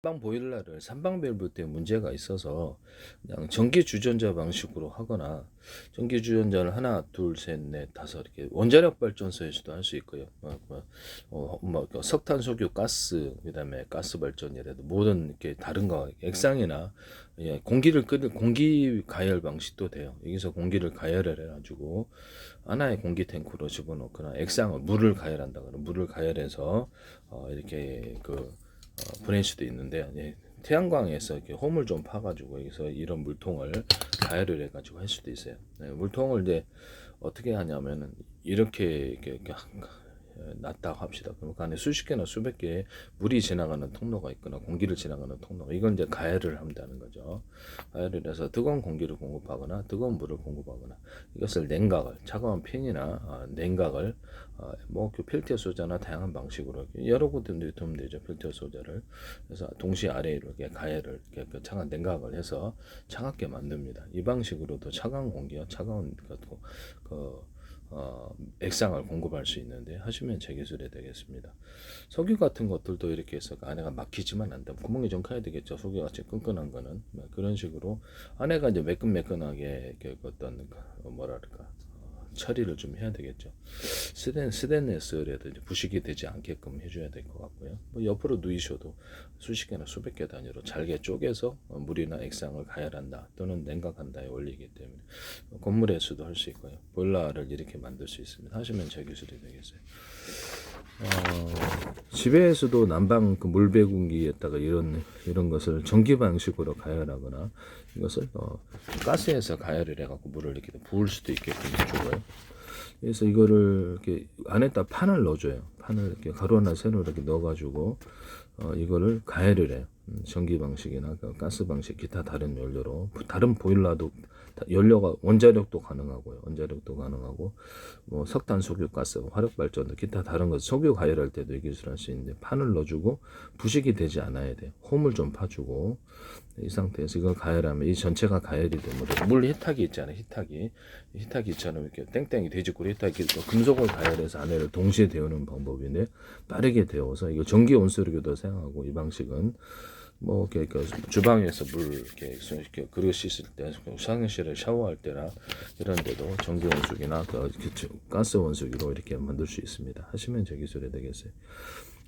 난방 보일러를 산방 밸브 때 문제가 있어서 그냥 전기 주전자 방식으로 하거나 전기 주전자를 하나, 둘, 셋, 넷, 다섯 이렇게 원자력 발전소에서도 할 수 있고요. 석탄, 석유, 가스, 그다음에 가스 발전이라도 모든 이렇게 다른 거 액상이나 공기를 끄는 공기 가열 방식도 돼요. 여기서 공기를 가열을 해가지고 하나의 공기 탱크로 집어넣거나 액상을 물을 가열한다 그러면 물을 가열해서 이렇게 보낼 수도 있는데 태양광에서 이렇게 홈을 좀 파가지고 여기서 이런 물통을 가열을 해가지고 할 수도 있어요. 물통을 이제 어떻게 하냐면은 이렇게 놨다고 합시다. 그럼 그 안에 수십 개나 수백 개의 물이 지나가는 통로가 있거나 공기를 지나가는 통로가 이건 이제 가열을 한다는 거죠. 가열을 해서 뜨거운 공기를 공급하거나 뜨거운 물을 공급하거나 이것을 냉각을 차가운 팬이나 냉각을 그 필터 소자나 다양한 방식으로 여러 곳에 넣으면 되죠. 필터 소자를 그래서 동시에 아래로 이렇게 가열을 이렇게 차가운 냉각을 해서 차갑게 만듭니다. 이 방식으로도 차가운 공기와 차가운 액상을 공급할 수 있는데 하시면 제 기술이 되겠습니다. 석유 같은 것들도 이렇게 해서 안에가 막히지만 안 되면 구멍이 좀 커야 되겠죠. 석유 같이 끈끈한 거는 그런 식으로 안에가 이제 매끈매끈하게 어떤 뭐랄까 처리를 좀 해야 되겠죠. 스테인리스라도 부식이 되지 않게끔 해줘야 될 것 같고요. 옆으로 누이셔도 수십 개나 수백 개 단위로 잘게 쪼개서 물이나 액상을 가열한다 또는 냉각한다에 올리기 때문에 건물에서도 할 수 있고요. 보일러를 이렇게 만들 수 있습니다. 하시면 제 기술이 되겠어요. 집에서도 난방 물배궁기에다가 이런 것을 전기 방식으로 가열하거나 이것을 가스에서 가열을 해갖고 물을 이렇게 부을 수도 있게끔 해주고요. 그래서 이거를 이렇게 안에다 판을 넣어줘요. 판을 이렇게 가루나 세로 이렇게 넣어가지고 이거를 가열을 해요. 전기 방식이나 가스 방식, 기타 다른 연료로 다른 보일러도 연료가 원자력도 가능하고요. 원자력도 가능하고 석탄, 석유, 가스, 화력 발전도 기타 다른 것 석유 가열할 때도 이 기술을 할 수 있는데 판을 넣어주고 부식이 되지 않아야 돼요. 홈을 좀 파주고 이 상태에서 이걸 가열하면 이 전체가 가열이 되면 물 히탁이 있잖아요. 히탁이처럼 이렇게 땡땡이 돼지꼬리 히탁이 금속을 가열해서 안에를 동시에 데우는 방법인데 빠르게 데워서 이거 전기 온수기도 사용하고 이 방식은 이렇게 주방에서 물 이렇게 그릇 씻을 때, 상용실에 샤워할 때나 이런 데도 전기 온수기나 가스 온수기로 이렇게 만들 수 있습니다. 하시면 제 기술이 되겠어요.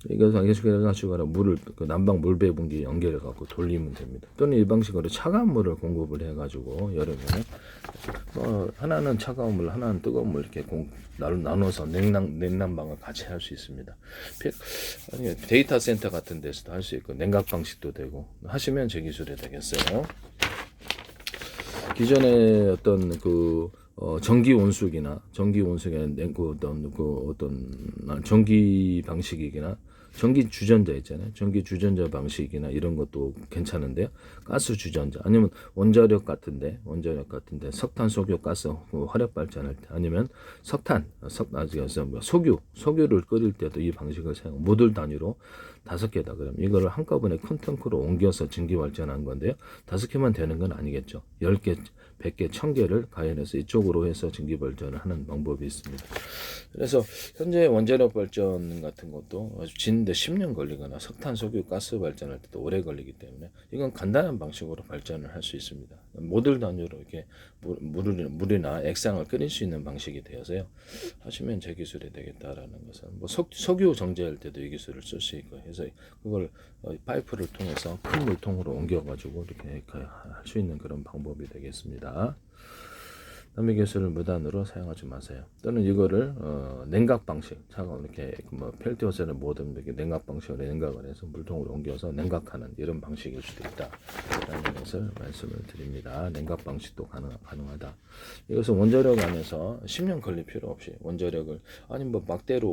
이거 가지고 물을 난방 물배분기 연결해 갖고 돌리면 됩니다. 또는 이 방식으로 차가운 물을 공급을 해 가지고 여름에는 하나는 차가운 물, 하나는 뜨거운 물 이렇게 나눠서 냉난방을 같이 할 수 있습니다. 데이터 센터 같은 데서도 할 수 있고 냉각 방식도 되고 하시면 제 기술이 되겠어요. 기존에 어떤 전기 온수기나 어떤 전기 방식이나 전기 주전자 있잖아요. 전기 주전자 방식이나 이런 것도 괜찮은데요. 가스 주전자 아니면 원자력 같은데 석탄, 석유, 가스 화력 발전할 때 아니면 석유를 끓일 때도 이 방식을 사용. 모듈 단위로 5개다 그러면 이거를 한꺼번에 큰 탱크로 옮겨서 전기 발전한 건데요. 5개만 되는 건 아니겠죠. 10개, 100개, 1000개를 가열해서 이쪽으로 해서 전기 발전을 하는 방법이 있습니다. 그래서 현재 원자력 발전 같은 것도 짓는데 10년 걸리거나 석탄, 석유, 가스 발전할 때도 오래 걸리기 때문에 이건 간단한 방식으로 발전을 할 수 있습니다. 모듈 단위로 이렇게 물이나 액상을 끓일 수 있는 방식이 되어서요. 하시면 제 기술이 되겠다라는 것은 석유 정제할 때도 이 기술을 쓸 수 있고 해서 그걸 파이프를 통해서 큰 물통으로 옮겨가지고 이렇게 할 수 있는 그런 방법이 되겠습니다. 남의 기술을 무단으로 사용하지 마세요. 또는 이거를 냉각 방식, 차가운 이렇게 펠티오셀을 모든 이렇게 냉각 방식으로 냉각을 해서 물통으로 옮겨서 냉각하는 이런 방식일 수도 있다라는 것을 말씀을 드립니다. 냉각 방식도 가능하다. 이것은 원자력 안에서 10년 걸릴 필요 없이 원자력을 막대로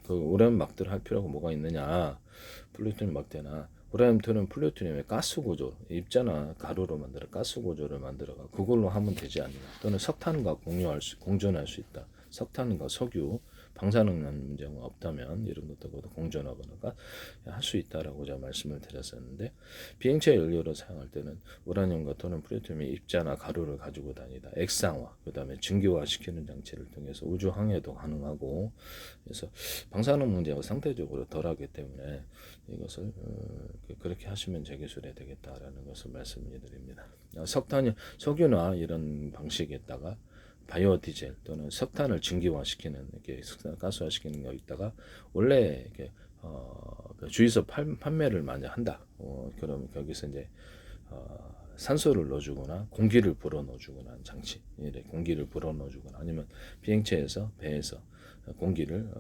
우라늄 막대를 할 필요가 뭐가 있느냐? 플루토늄 막대나 우라늄 플루토늄의 가스 구조 입자나 가루로 만들어 가스 구조를 만들어가 그걸로 하면 되지 않느냐. 또는 석탄과 공존할 수 있다. 석탄과 석유 방사능 난 문제가 없다면 이런 것도 공존하거나 할 수 있다라고 제가 말씀을 드렸었는데, 비행체 연료로 사용할 때는 우라늄과 또는 플루토늄의 입자나 가루를 가지고 다니다 액상화, 그 다음에 증기화 시키는 장치를 통해서 우주 항해도 가능하고, 그래서 방사능 문제가 상대적으로 덜하기 때문에 이것을 그렇게 하시면 제 기술이 되겠다라는 것을 말씀드립니다. 석유나 이런 방식에다가 바이오 디젤 또는 석탄을 증기화시키는, 이렇게 가스화시키는 거있다가 원래 이렇게 그 주유소 판매를 많이 한다. 그러면 거기서 이제 산소를 넣어주거나 공기를 불어 넣어주거나 하는 장치, 공기를 불어 넣어주거나 아니면 비행체에서 배에서 공기를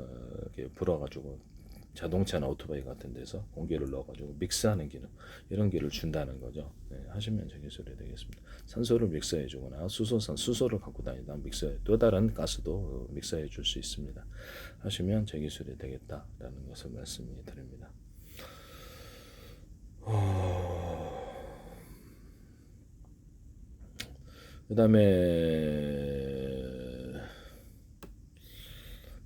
이렇게 불어가지고 자동차나 오토바이 같은 데서 공기를 넣어가지고 믹스하는 기능, 이런 기를 준다는 거죠. 하시면 제 기술이 되겠습니다. 산소를 믹스해주거나 수소를 갖고 다니다 믹스해, 또 다른 가스도 믹스해 줄 수 있습니다. 하시면 제 기술이 되겠다라는 것을 말씀드립니다. 그 다음에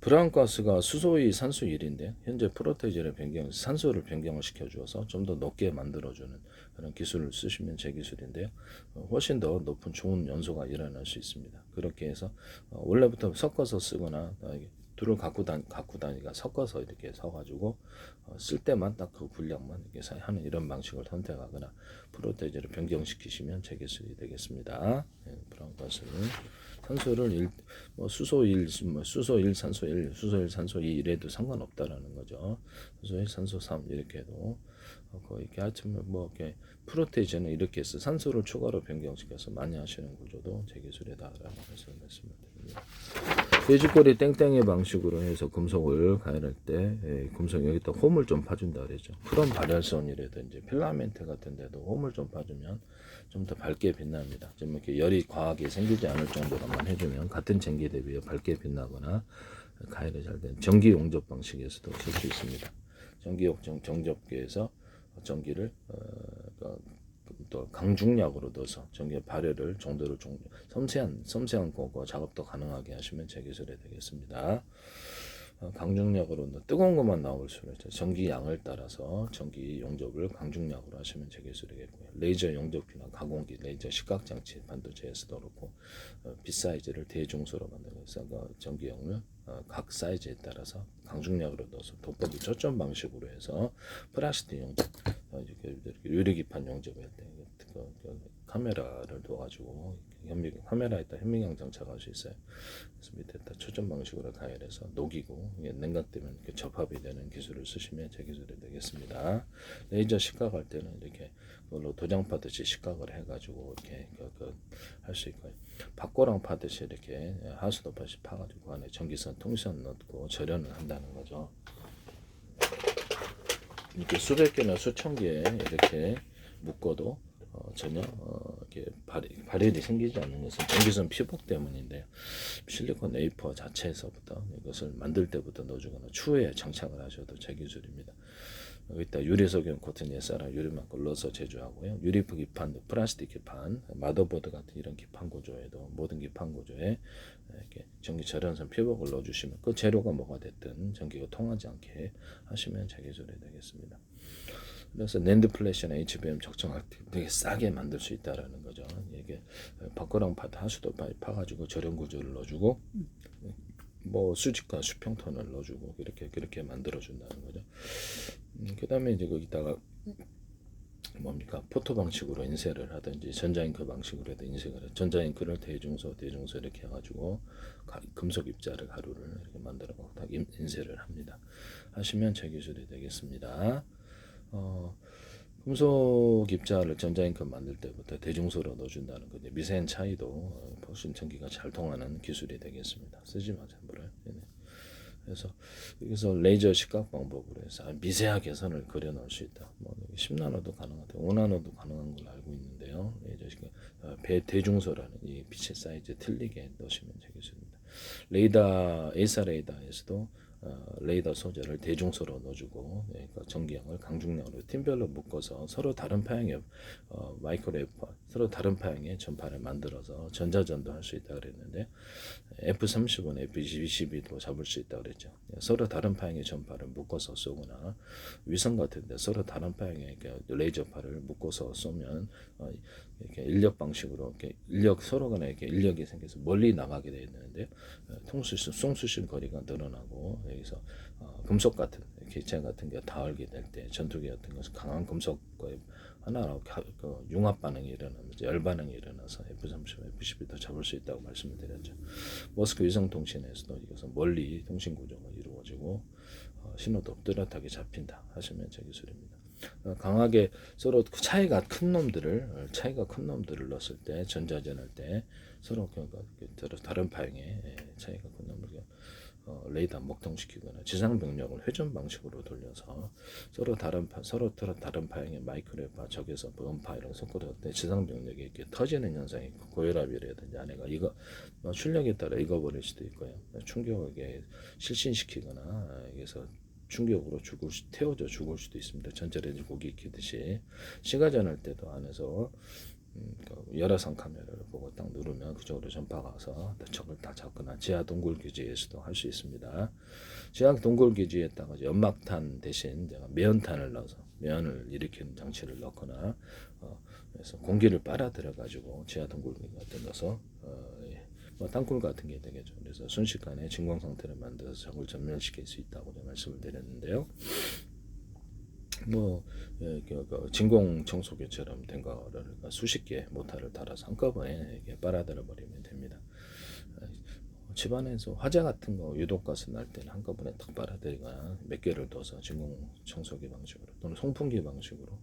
브라운가스가 수소의 산소 1인데 현재 프로테이즈를 산소를 변경을 시켜주어서 좀 더 높게 만들어주는 그런 기술을 쓰시면 제 기술인데요. 훨씬 더 높은 좋은 연소가 일어날 수 있습니다. 그렇게 해서 원래부터 섞어서 쓰거나 둘을 갖고 다니까 섞어서 이렇게 서가지고 쓸 때만 딱 그 분량만 이렇게 하는 이런 방식을 선택하거나 프로테이즈를 변경시키시면 제 기술이 되겠습니다. 브라운가스는 산소를 수소 1, 수소 1, 산소 1, 수소 1, 산소 2 이래도 상관없다라는 거죠. 수소 1, 산소 3 이렇게 해도 이렇게 하여튼 이렇게 프로테이즈는 이렇게 해서 산소를 추가로 변경시켜서 많이 하시는 구조도 제 기술이다라는 것을 말씀을 드립니다. 돼지꼬리 땡땡이 방식으로 해서 금속을 가열할 때 금속 여기다 홈을 좀 파준다 그랬죠. 크롬 발열선이라든지 필라멘트 같은 데도 홈을 좀 파주면 좀 더 밝게 빛납니다. 좀 이렇게 열이 과하게 생기지 않을 정도로만 해주면 같은 전기 대비에 밝게 빛나거나 가열이 잘 되는 전기 용접 방식에서도 쓸 수 있습니다. 전기 정접기에서 전기를 또 강중약으로 넣어서 전기 발열을 정도로 섬세한 거고 작업도 가능하게 하시면 제 기술이 되겠습니다. 강중약으로 뜨거운 것만 나올 수는 있죠. 전기 양을 따라서 전기 용접을 강중약으로 하시면 제 기술이겠고요. 레이저 용접기나 가공기, 레이저 시각장치 반도체에서도 그렇고 빗사이즈를 대중소로 만들어서 전기용을 각 사이즈에 따라서 강중약으로 넣어서 돋보기 초점 방식으로 해서 플라스틱 용접, 유리기판 용접할 때 카메라를 둬가지고 카메라에다 현미경 장착할 수 있어요. 그래서 밑에다 초점 방식으로 가열해서 녹이고 냉각되면 접합이 되는 기술을 쓰시면 제 기술이 되겠습니다. 레이저 식각할 때는 이렇게 그걸로 도장 파듯이 식각을 해가지고 이렇게 할 수 있고요. 박고랑 파듯이 이렇게 하수도파시 파가지고 안에 전기선 통선 넣고 절연을 한다는 거죠. 이렇게 수백 개나 수천 개 이렇게 묶어도 전혀 이렇게 발열이 생기지 않는 것은 전기선 피복 때문인데요. 실리콘 웨이퍼 자체에서부터 이것을 만들 때부터 넣어주거나 추후에 장착을 하셔도 제 기술입니다. 여기다 유리석용 코튼 SR 유리막을 넣어서 제조하고요. 유리프 기판, 플라스틱 기판, 마더보드 같은 이런 기판 구조에도 모든 기판 구조에 이렇게 전기 절연선 피복을 넣어주시면 그 재료가 뭐가 됐든 전기가 통하지 않게 하시면 제 기술이 되겠습니다. 그래서 낸드 플래시나 HBM 적정할 때 되게 싸게 만들 수 있다라는 거죠. 이게 바코랑 파트 하수도 파가지고 절연 구조를 넣어주고 수직과 수평선을 넣어주고 그렇게 만들어준다는 거죠. 그다음에 이제 거기다가 포토 방식으로 인쇄를 하든지 전자잉크 방식으로 해도 인쇄를 해. 전자잉크를 대중소 이렇게 해가지고 금속 입자를 가루를 이렇게 만들어서 인쇄를 합니다. 하시면 제 기술이 되겠습니다. 금속 입자를 전자잉크 만들 때부터 대중소로 넣어준다는 거죠. 미세한 차이도 훨씬 전기가 잘 통하는 기술이 되겠습니다. 쓰지 마세요, 물을. 그래서 레이저 식각 방법으로 해서 미세하게 선을 그려 넣을 수 있다. 10나노도 가능하다, 5나노도 가능한 걸로 알고 있는데요. 레이저 식각 대중소라는 이 빛의 사이즈 틀리게 넣으시면 되겠습니다. 레이더, 에이사 레이더에서도 레이더 소재를 대중소로 넣어주고 그러니까 전기양을 강중량으로 팀별로 묶어서 서로 다른 파형의 마이크로웨이퍼 서로 다른 파형의 전파를 만들어서 전자전도 할 수 있다 그랬는데 F30은 F22도 잡을 수 있다 그랬죠. 서로 다른 파형의 전파를 묶어서 쏘거나 위성 같은데 서로 다른 파형의 레이저파를 묶어서 쏘면 이렇게 인력 방식으로 이렇게 인력 서로 간에 이렇게 인력이 생겨서 멀리 나가게 되는데 통수신 송수신 거리가 늘어나고 여기서 금속 같은 기체 같은 게 닿게 될 때 전투기 같은 것은 강한 금속과의 하나로 융합 반응이 일어나면서 열 반응이 일어나서 F30, F12도 잡을 수 있다고 말씀을 드렸죠. 머스크 위성 통신에서도 이것은 멀리 통신 구조가 이루어지고 신호도 뚜렷하게 잡힌다 하시면 제 기술입니다. 강하게 서로 차이가 큰 놈들을 넣었을 때 전자전 할 때 서로 다른 파형의 차이가 큰 놈을 레이더 먹통시키거나 지상 병력을 회전 방식으로 돌려서 서로 다른 파형의 마이크로웨이퍼 적에서 음파 이런 섞어도 지상 병력이 이렇게 터지는 현상이 고혈압이라든지 아내가 이거 출력에 따라 익어버릴 수도 있고요. 충격에 실신시키거나 여기서 충격으로 태워져 죽을 수도 있습니다. 전자레인지 고기 익히듯이 시가전 할 때도 안에서 열화상 카메라를 보고 딱 누르면 그쪽으로 전파가 와서 적을 다 잡거나 지하 동굴 기지에서도 할 수 있습니다. 지하 동굴 기지에다가 연막탄 대신 제가 매연탄을 넣어서 매연을 일으키는 장치를 넣거나 그래서 공기를 빨아들여 가지고 지하 동굴 같은 넣어서 땅굴 같은 게 되겠죠. 그래서 순식간에 진공 상태를 만들어서 적을 전멸시킬 수 있다고 말씀을 드렸는데요. 진공 청소기처럼 된 거를 수십 개 모터를 달아서 한꺼번에 빨아들여 버리면 됩니다. 집안에서 화재 같은 거 유독가스 날 때는 한꺼번에 탁 빨아들이거나 몇 개를 둬서 진공 청소기 방식으로 또는 송풍기 방식으로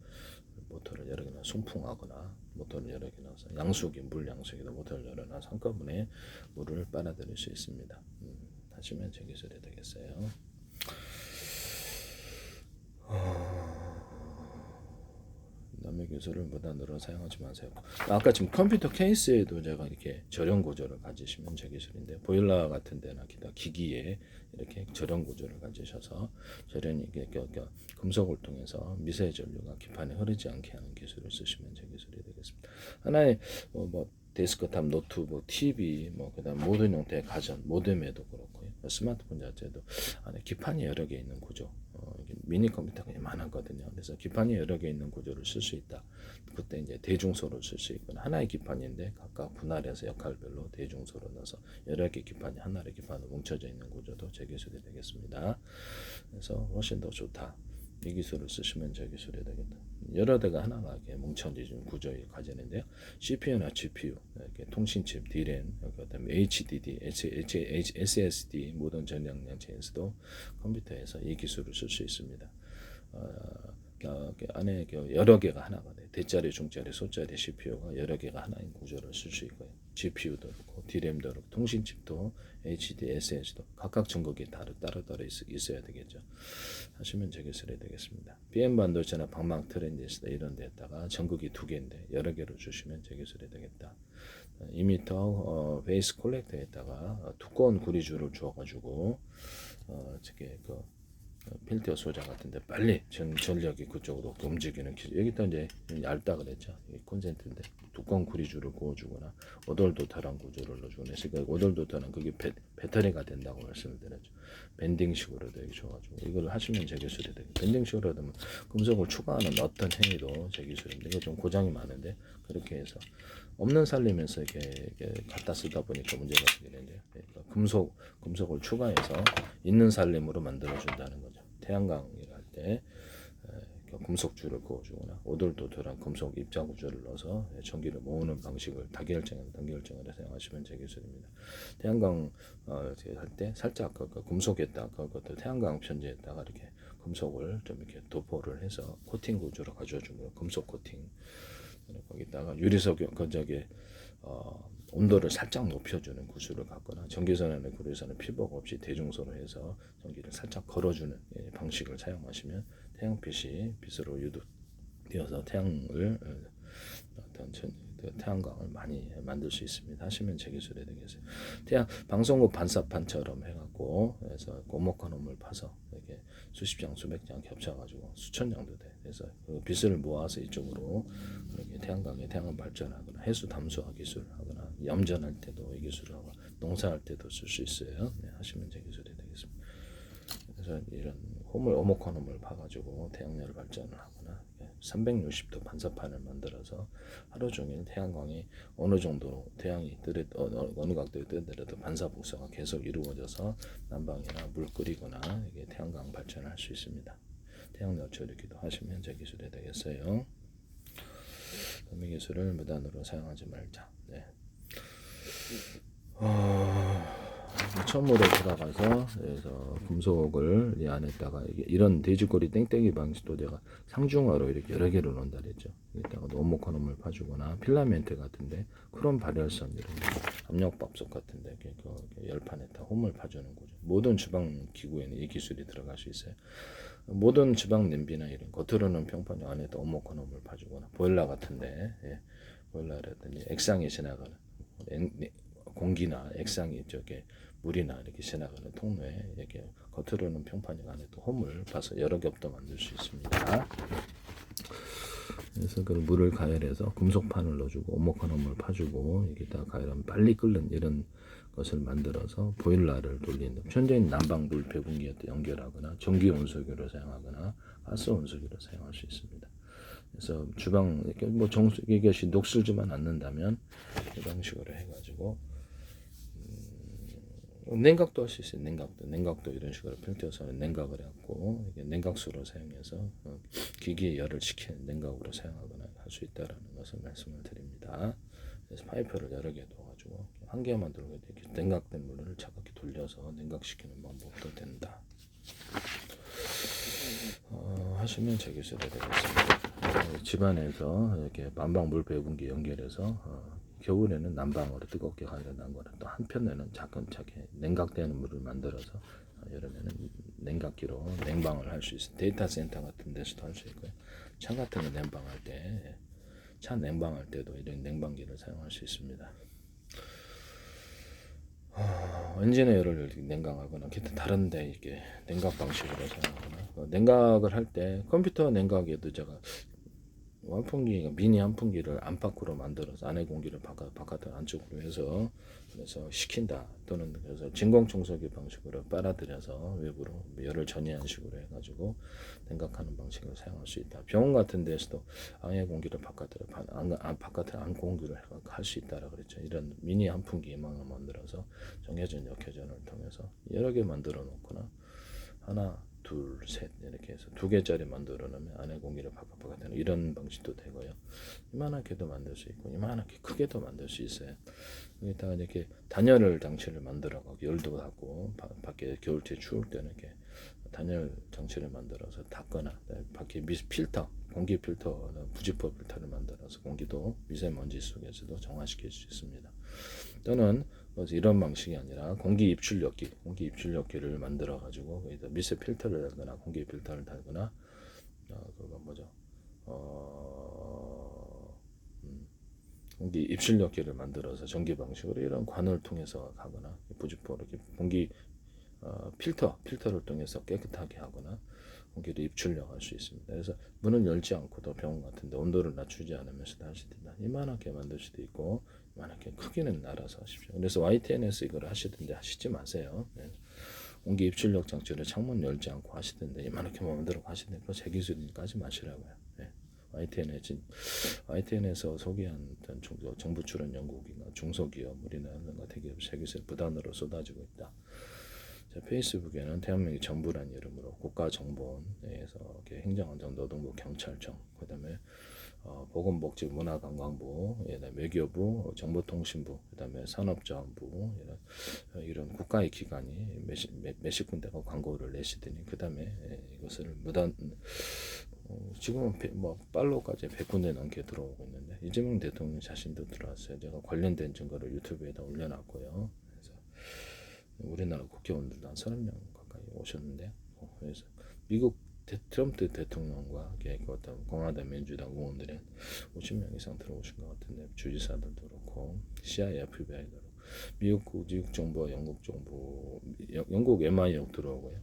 모터를 여러 개나 송풍하거나 모터를 여러 개 넣어서 양수기 물 양수기도 모터를 여러 놔서 한꺼번에 물을 빨아들일 수 있습니다. 하시면 제 기술이 되겠어요. 남의 기술을 무단으로 사용하지 마세요. 아까 지금 컴퓨터 케이스에도 제가 이렇게 절연 구조를 가지시면 제 기술인데 보일러 같은 데나 기기에 이렇게 절연 구조를 가지셔서 절연이 금속을 통해서 미세 전류가 기판에 흐르지 않게 하는 기술을 쓰시면 제 기술이 되겠습니다. 하나의 데스크탑, 노트북, TV, 그다음 모든 형태의 가전, 모뎀에도 그렇고요. 스마트폰 자체도 안에 기판이 여러 개 있는 구조. 미니 컴퓨터가 많았거든요. 그래서 기판이 여러 개 있는 구조를 쓸 수 있다. 그때 이제 대중소를 쓸 수 있거나 하나의 기판인데 각각 분할해서 역할별로 대중소로 넣어서 여러 개 기판이 하나의 기판으로 뭉쳐져 있는 구조도 제 기술이 되겠습니다. 그래서 훨씬 더 좋다. 이 기술을 쓰시면 제 기술이 되겠다. 여러 대가 하나가 이렇게 뭉쳐진 구조를 가지는데요. CPU나 GPU, 이렇게 통신칩, DRAM, 그다음에 HDD, SSD 모든 전력량체에서도 컴퓨터에서 이 기술을 쓸 수 있습니다. 안에 여러 개가 하나가 돼. 대짜리, 중짜리, 소짜리 CPU가 여러 개가 하나인 구조를 쓸 수 있고요. GPU도 그렇고 DRAM도 그렇고 통신칩도 HD, SS도 각각 전극이 따로 있어야 되겠죠. 하시면 제 기술이 되겠습니다. BM 반도체나 방망 트랜지스터 이런 데다가 전극이 두 개인데 여러 개로 주시면 제 기술이 되겠다. 2m 베이스 콜렉터에다가 두꺼운 구리줄을 주어가지고 저게 필터 소자 같은데 빨리 전력이 그쪽으로 움직이는 기술. 여기다 이제 얇다 그랬죠. 콘센트인데 두꺼운 구리줄을 구워주거나 오돌도탈한 구조를 넣어주거나 그러니까 오돌도탈은 그게 배터리가 된다고 말씀을 드렸죠. 밴딩식으로 되게 좋아가지고 이걸 하시면 제 기술이 되고 밴딩식으로 하면 금속을 추가하는 어떤 행위도 제 기술인데 이거 좀 고장이 많은데 그렇게 해서 없는 살리면서 이렇게 갖다 쓰다 보니까 문제가 생기는데요. 그러니까 금속을 추가해서 있는 살림으로 만들어준다는 거죠. 태양광을 할 때 금속줄을 그어주거나 오돌도돌한 금속 입자 구조를 넣어서 전기를 모으는 방식을 단결정을 사용하시면 제 기술입니다. 태양광 할 때 살짝 금속에다가 그것도 태양광 편지에다가 이렇게 금속을 좀 이렇게 도포를 해서 코팅 구조로 가져준 거예요. 금속 코팅. 거기다가 유리석 건조기에 온도를 살짝 높여주는 구슬을 갖거나 전기선이나 구리선은 피복 없이 대중소로 해서 전기를 살짝 걸어주는 방식을 사용하시면 태양빛이 빛으로 유도되어서 태양을 어떤 태양광을 많이 만들 수 있습니다. 하시면 제 기술이 되겠어요. 방송국 반사판처럼 해갖고 그래서 오목한 홈을 파서 이렇게 수십 장 수백 장 겹쳐가지고 수천 장도 돼. 그래서 그 빛을 모아서 이쪽으로 이렇게 태양광 발전하거나 해수 담수화 기술하거나 염전할 때도 이 기술을 하고 농사할 때도 쓸 수 있어요. 네, 하시면 제 기술이 되겠습니다. 그래서 이런 오목한 홈을 파가지고 태양열을 발전을 하거나 360도 반사판을 만들어서 하루 종일 태양광이 어느 정도 태양이 어느 각도에 뜨더라도 반사 복사가 계속 이루어져서 난방이나 물 끓이거나 이게 태양광 발전을 할 수 있습니다. 태양열 조리기도 하시면 제 기술이 되겠어요. 이 기술을 무단으로 사용하지 말자. 네. 처음으로 돌아가서 그래서 금속을 이 안에다가 이런 돼지꼬리 땡땡이 방식도 제가 상중하로 이렇게 여러 개로 넣는다 그랬죠. 여기다가 오목한홈을 파주거나 필라멘트 같은데 크롬 발열선 이런 압력밥솥 같은데 그 열판에다 홈을 파주는 거죠. 모든 주방 기구에는 이 기술이 들어갈 수 있어요. 모든 주방 냄비나 이런 겉으로는 평판 안에다 오목한홈을 파주거나 보일러 같은데 보일러라든지 액상이 지나가는 공기나 액상이 저게 물이나 이렇게 지나가는 통로에 이렇게 겉으로는 평판이 안에도 홈을 봐서 여러 겹도 만들 수 있습니다. 그래서 그 물을 가열해서 금속판을 넣어주고 오목한 홈을 파주고 여기다 가열하면 빨리 끓는 이런 것을 만들어서 보일러를 돌리는 현재인 난방 물 배분기에 연결하거나 전기 온수기로 사용하거나 가스 온수기로 사용할 수 있습니다. 그래서 주방 이렇게 뭐 이것이 녹슬지만 않는다면 이 방식으로 해가지고 냉각도 할 수 있어요. 냉각도 이런 식으로 필터해서 냉각을 해갖고 냉각수로 사용해서 기기의 열을 식히는 냉각으로 사용하거나 할 수 있다라는 것을 말씀을 드립니다. 그래서 파이프를 여러 개 넣어가지고 한 개만 들고 이렇게 냉각된 물을 차갑게 돌려서 냉각시키는 방법도 된다. 하시면 제 기술이 되겠습니다. 집안에서 이렇게 난방물 배분기 연결해서 겨울에는 난방으로 뜨겁게 가열한 거는 또 한편에는 차근차게 냉각되는 물을 만들어서 여름에는 냉각기로 냉방을 할 수 있어요. 데이터 센터 같은 데서도 할 수 있고요. 차 같은 거 냉방할 때, 차 냉방할 때도 이런 냉방기를 사용할 수 있습니다. 엔진의 열을 냉각하거나 기타 다른데 이게 냉각 방식으로 사용하거나 냉각을 할 때 컴퓨터 냉각에도 제가 환풍기가 미니 환풍기를 안팎으로 만들어서 안에 공기를 바깥으로 안쪽으로 해서 그래서 식힌다 또는 그래서 진공청소기 방식으로 빨아들여서 외부로 열을 전이한 식으로 해가지고 냉각하는 방식을 사용할 수 있다. 병원 같은 데서도 안에 공기를 바깥으로 안 공기를 할 수 있다라고 그랬죠. 이런 미니 환풍기만 만들어서 정해진 역회전을 통해서 여러 개 만들어 놓거나 하나 둘, 셋 이렇게 해서 2개짜리 만들어 놓으면 안에 공기를 바깥으로 이런 방식도 되고요. 이만하게도 만들 수 있고 이만하게 크게도 만들 수 있어요. 여기다가 이렇게 단열 장치를 만들어가고 열도 하고 밖에 겨울철 추울 때는 이렇게 단열 장치를 만들어서 닫거나 밖에 필터 공기 필터 부직포 필터를 만들어서 공기도 미세먼지 속에서도 정화시킬 수 있습니다. 또는 이런 방식이 아니라 공기 입출력기를 만들어 가지고 거기다 미세 필터를 달거나 공기 필터를 달거나 그거 뭐죠? 공기 입출력기를 만들어서 전기 방식으로 이런 관을 통해서 가거나 부직포 이렇게 공기 필터를 통해서 깨끗하게 하거나 공기를 입출력할 수 있습니다. 그래서 문을 열지 않고도 병원 같은데 온도를 낮추지 않으면서도 할 수 있다. 이만하게 만들 수도 있고 이만하게 크기는 알아서 하십시오. 그래서 YTN에서 이걸 하시던데 하시지 마세요. 네. 공기 입출력 장치를 창문 열지 않고 하시던데 이만하게 만들어 하시던데 그거 제 기술이니까 하지 마시라고요. 네. YTN에서 소개한 정부 출연 연구기관 중소기업 우리나라 대기업 세계에서 부단으로 쏟아지고 있다. 페이스북에는 대한민국 정부란 이름으로 국가정보원에서 행정안전 노동부 경찰청 그다음에 보건복지문화관광부 외교부 정보통신부 그다음에 산업자원부 이런 국가의 기관이 몇십 군데가 광고를 내시더니 그다음에 이것을 지금은 팔로우까지 100군데 넘게 들어오고 있는데 이재명 대통령 자신도 들어왔어요. 제가 관련된 증거를 유튜브에다 올려놨고요. 그래서 우리나라 국회의원들도 한 30명 가까이 오셨는데 그래서 미국 트럼프 대통령과 그 어떤 공화당 민주당 의원들이 50명 이상 들어오신 것 같은데 주지사들도 그렇고 CIA, FBI도 그렇고 미국 정부와 영국 정부, 영국 MI도 들어오고요.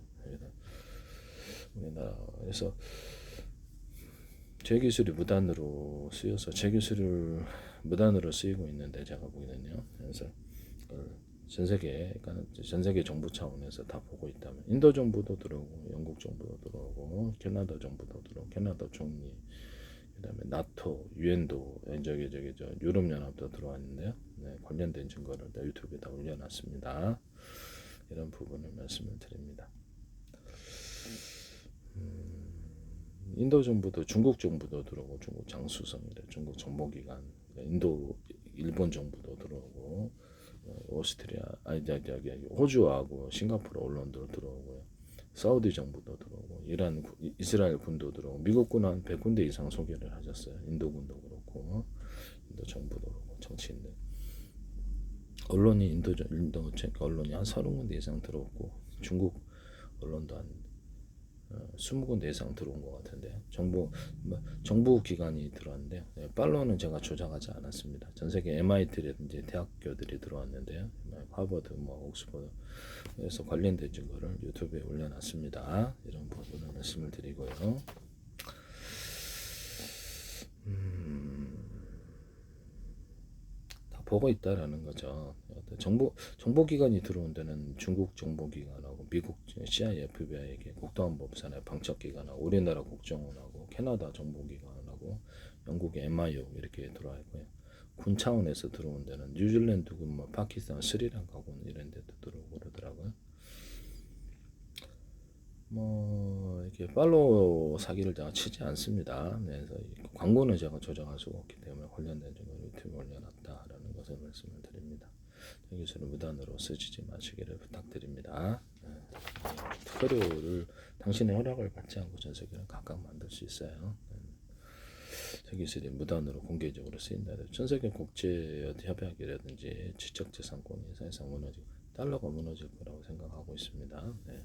우리나라에서 제 기술이 무단으로 쓰여서 제 기술을 무단으로 쓰이고 있는데 제가 보기에는요. 그래서 전 세계, 그러니까 전 세계 정부 차원에서 다 보고 있다면 인도 정부도 들어오고 영국 정부도 들어오고 캐나다 정부도 들어오고 캐나다 총리 그다음에 나토, 유엔도 저 유럽 연합도 들어왔는데요. 네, 관련된 증거를 다 유튜브에 다 올려놨습니다. 이런 부분을 말씀을 드립니다. 인도 정부도 중국 정부도 들어오고 중국 장수성이래 중국 정보기관 인도 일본 정부도 들어오고 오스트리아 호주하고 싱가포르 언론도 들어오고요. 사우디 정부도 들어오고 이란 이스라엘 군도 들어오고 미국군 한 100군데 이상 소개를 하셨어요. 인도군도 그렇고 인도 정부도 그렇고 정치인들 언론이 인도 언론이 한 30군데 이상 들어오고 중국 언론도 한 20군데 이상 들어온 것 같은데요. 정부 기관이 들어왔는데요. 네, 팔로우는 제가 조작하지 않았습니다. 전 세계 MIT라든지 대학교들이 들어왔는데요. 하버드, 옥스퍼드에서 관련된 증거를 유튜브에 올려놨습니다. 이런 부분을 말씀을 드리고요. 다 보고 있다라는 거죠. 정보기관이 들어온 데는 중국 정보기관하고 미국 CIA, FBI에게 국토안보부산의 방첩기관하고 우리나라 국정원하고 캐나다 정보기관하고 영국의 MIO 이렇게 들어와 있고요. 군 차원에서 들어온 데는 뉴질랜드 군, 파키스탄, 스리랑카 군 이런 데도 들어오고 그러더라고요. 이렇게 팔로우 사기를 제가 치지 않습니다. 네, 그래서 광고는 제가 조정할 수가 없기 때문에 관련된 증거를 유튜브에 올려놨다라는 것을 말씀을 드립니다. 기술을 무단으로 쓰지 마시기를 부탁드립니다. 네. 특허료를 당신의 허락을 받지 않고 전 세계를 각각 만들 수 있어요. 저 기술이 무단으로 공개적으로 쓰인다. 전 세계 국제 협약이라든지 지적재산권이 사실상 무너지고 달러가 무너질 거라고 생각하고 있습니다. 네.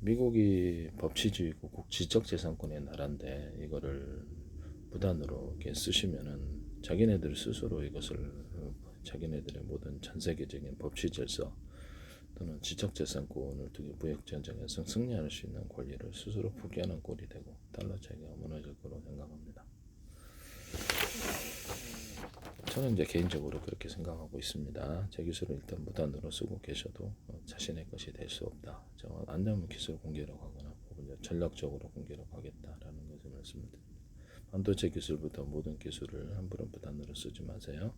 미국이 법치주의고 지적재산권의 나라인데 이거를 무단으로 이렇게 쓰시면은 자기네들 스스로 이것을 자기네들의 모든 전 세계적인 법치 질서 또는 지적재산권을 두고 무역전쟁에서 승리할 수 있는 권리를 스스로 포기하는 꼴이 되고 달러 차이가 무너질 거로 생각합니다. 저는 이제 개인적으로 그렇게 생각하고 있습니다. 제 기술을 일단 무단으로 쓰고 계셔도 자신의 것이 될 수 없다. 안 되면 기술 공개로 가거나 혹은 전략적으로 공개로 가겠다라는 것을 말씀드립니다. 반도체 기술부터 모든 기술을 함부로 무단으로 쓰지 마세요.